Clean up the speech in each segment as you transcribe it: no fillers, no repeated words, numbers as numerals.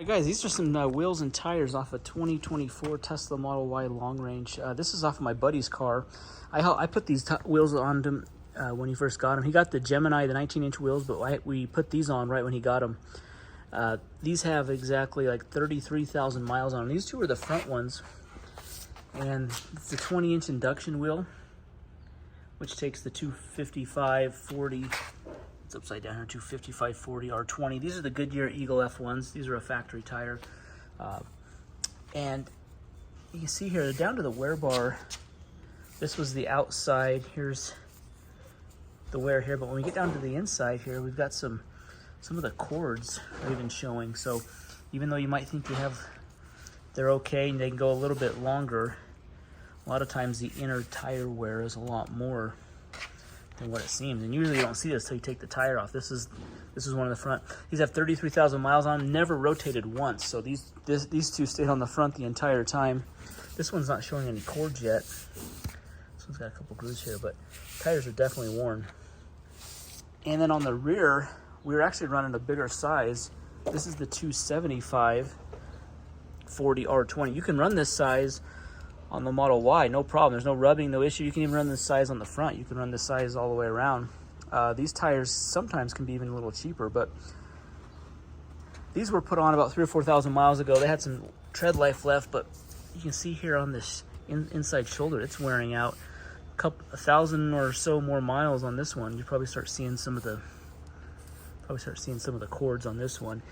Hey guys, these are some wheels and tires off a 2024 Tesla Model Y long range. This is off of my buddy's car. I put these wheels on him when he first got them. He got the Gemini, the 19-inch wheels, but we put these on right when he got them. These have exactly like 33,000 miles on them. These two are the front ones. And it's a 20-inch induction wheel, which takes the 255/40. It's upside down here, 255/40 R20. These are the Goodyear Eagle F1s. These are a factory tire. And you can see here, down to the wear bar, this was the outside. Here's the wear here. But when we get down to the inside here, we've got some of the cords are even showing. So even though you might think they're okay and they can go a little bit longer, a lot of times the inner tire wear is a lot more than what it seems. And usually you don't see this until you take the tire off. This is one in the front. These have 33,000 miles on them, never rotated once. So these two stayed on the front the entire time. This one's not showing any cords yet. This one's got a couple grooves here, but tires are definitely worn. And then on the rear, we're actually running a bigger size. This is the 275/40 R20. You can run this size on the Model Y, no problem. There's no rubbing, no issue. You can even run this size on the front. You can run this size all the way around. These tires sometimes can be even a little cheaper, but these were put on about 3,000 or 4,000 miles ago. They had some tread life left, but you can see here on this inside shoulder, it's wearing out. 1,000 or so more miles on this one. You probably start seeing some of the cords on this one,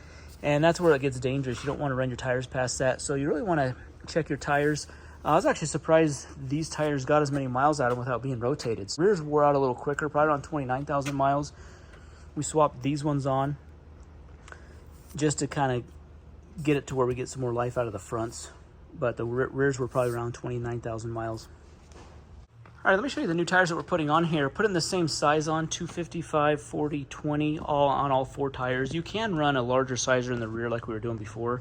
and that's where it gets dangerous. You don't want to run your tires past that, so you really want to check your tires. I was actually surprised these tires got as many miles out of them without being rotated. Rears wore out a little quicker, probably around 29,000 miles. We swapped these ones on just to kind of get it to where we get some more life out of the fronts. But the rears were probably around 29,000 miles. All right, let me show you the new tires that we're putting on here. Putting the same size on, 255/40/20, all on all four tires. You can run a larger sizer in the rear like we were doing before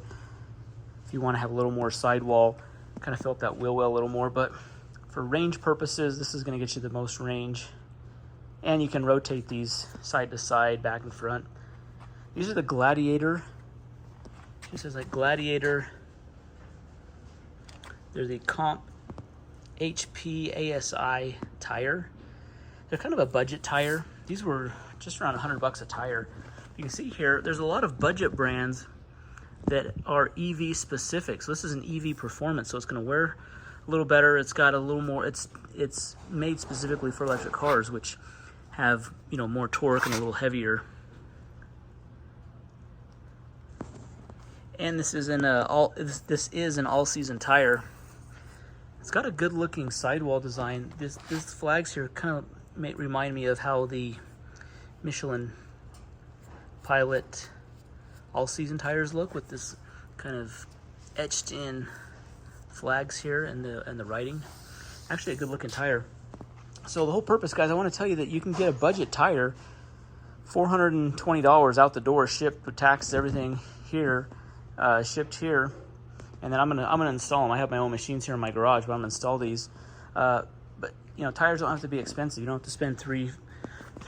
if you want to have a little more sidewall, kind of fill up that wheel well a little more. But for range purposes, this is going to get you the most range. And you can rotate these side to side, back and front. These are the Gladiator. This is like Gladiator. They're the Comp HP ASI tire. They're kind of a budget tire. These were just around $100 a tire. You can see here, there's a lot of budget brands that are EV specific. So this is an EV performance, so it's going to wear a little better. It's got a little more, it's made specifically for electric cars, which have, you know, more torque and a little heavier. And this is an all-season tire. It's got a good looking sidewall design. This flags here kind of remind me of how the Michelin Pilot all-season tires look, with this kind of etched in flags here and the writing. Actually a good looking tire. So the whole purpose, guys, I want to tell you that you can get a budget tire, $420 out the door, shipped with taxes, everything here, shipped here. And then I'm gonna install them. I have my own machines here in my garage, but I'm gonna install these. But you know, tires don't have to be expensive. You don't have to spend $300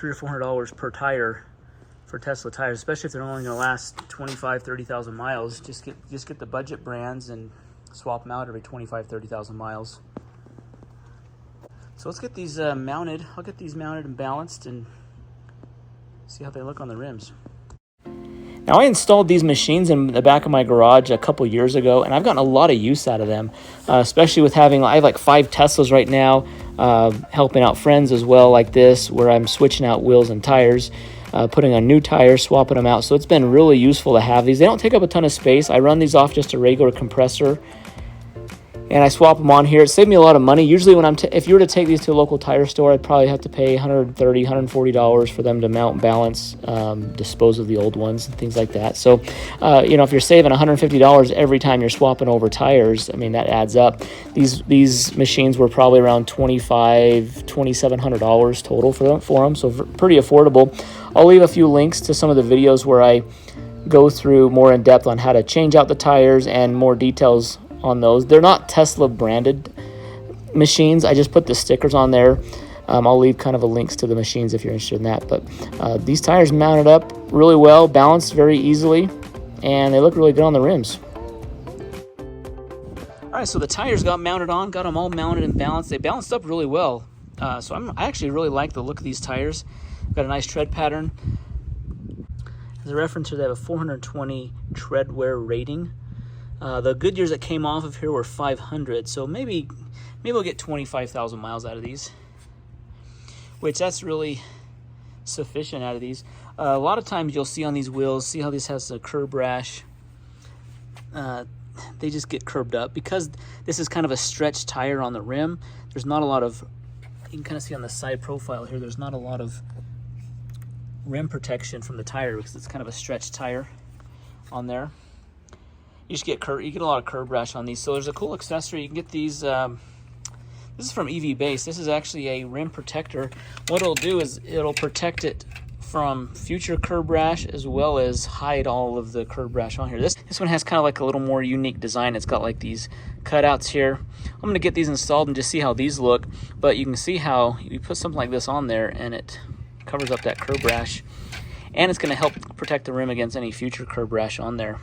or $400 per tire for Tesla tires, especially if they're only gonna last 25,000, 30,000 miles. Just get the budget brands and swap them out every 25,000, 30,000 miles. So let's get these mounted. I'll get these mounted and balanced and see how they look on the rims. Now, I installed these machines in the back of my garage a couple years ago, and I've gotten a lot of use out of them, especially with I have like 5 Teslas right now, helping out friends as well, like this, where I'm switching out wheels and tires, putting on new tires, swapping them out. So it's been really useful to have these. They don't take up a ton of space. I run these off just a regular compressor, and I swap them on here. It saved me a lot of money. Usually when if you were to take these to a local tire store, I'd probably have to pay $130, $140 for them to mount and balance, dispose of the old ones and things like that. So, you know, if you're saving $150 every time you're swapping over tires, I mean, that adds up. These machines were probably around $2,500, $2,700 total for them, so pretty affordable. I'll leave a few links to some of the videos where I go through more in depth on how to change out the tires and more details on those. They're not Tesla branded machines. I just put the stickers on there. I'll leave kind of a links to the machines if you're interested in that. But these tires mounted up really well, balanced very easily. and they look really good on the rims. All right, so the tires got mounted on, got them all mounted and balanced. They balanced up really well. So I actually really like the look of these tires. Got a nice tread pattern. As a reference here, they have a 420 tread wear rating. The Goodyears that came off of here were 500, so maybe we'll get 25,000 miles out of these, which that's really sufficient out of these. A lot of times you'll see on these wheels, see how this has a curb rash. They just get curbed up because this is kind of a stretched tire on the rim. There's not a lot of, you can kind of see on the side profile here, there's not a lot of rim protection from the tire because it's kind of a stretched tire on there. You just get you get a lot of curb rash on these. So there's a cool accessory. You can get these. This is from EV Base. This is actually a rim protector. What it'll do is it'll protect it from future curb rash as well as hide all of the curb rash on here. This one has kind of like a little more unique design. It's got like these cutouts here. I'm going to get these installed and just see how these look. But you can see how you put something like this on there and it covers up that curb rash. And it's going to help protect the rim against any future curb rash on there.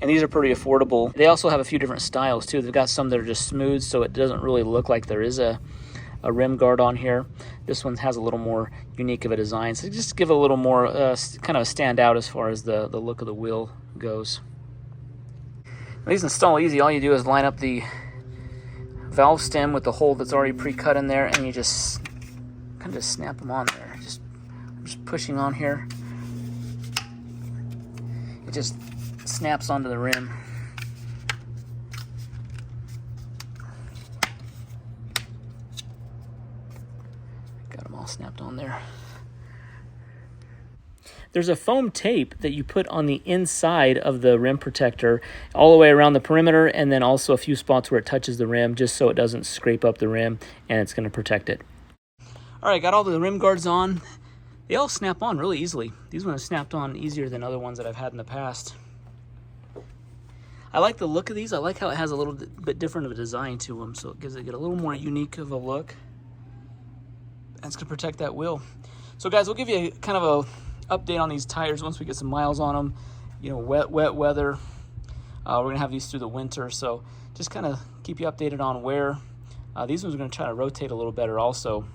And these are pretty affordable. They also have a few different styles too. They've got some that are just smooth, so it doesn't really look like there is a rim guard on here. This one has a little more unique of a design, so just give it a little more kind of a stand out as far as the look of the wheel goes. These install easy. All you do is line up the valve stem with the hole that's already pre-cut in there, and you just kind of snap them on there. I'm just pushing on here. It just snaps onto the rim. Got them all snapped on there. There's a foam tape that you put on the inside of the rim protector all the way around the perimeter, and then also a few spots where it touches the rim just so it doesn't scrape up the rim, and it's going to protect it. All right, got all the rim guards on. They all snap on really easily. These ones snapped on easier than other ones that I've had in the past. I like the look of these. I like how it has a little bit different of a design to them, so it gives it a little more unique of a look. And it's going to protect that wheel. So guys, we'll give you kind of a update on these tires once we get some miles on them. You know, wet weather. We're going to have these through the winter, so just kind of keep you updated on wear. These ones are going to try to rotate a little better also.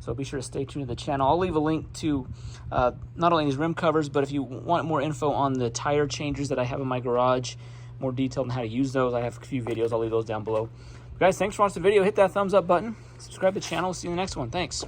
So be sure to stay tuned to the channel. I'll leave a link to not only these rim covers, but if you want more info on the tire changers that I have in my garage, more detailed on how to use those, I have a few videos. I'll leave those down below. Guys, thanks for watching the video. Hit that thumbs up button. Subscribe to the channel. See you in the next one. Thanks.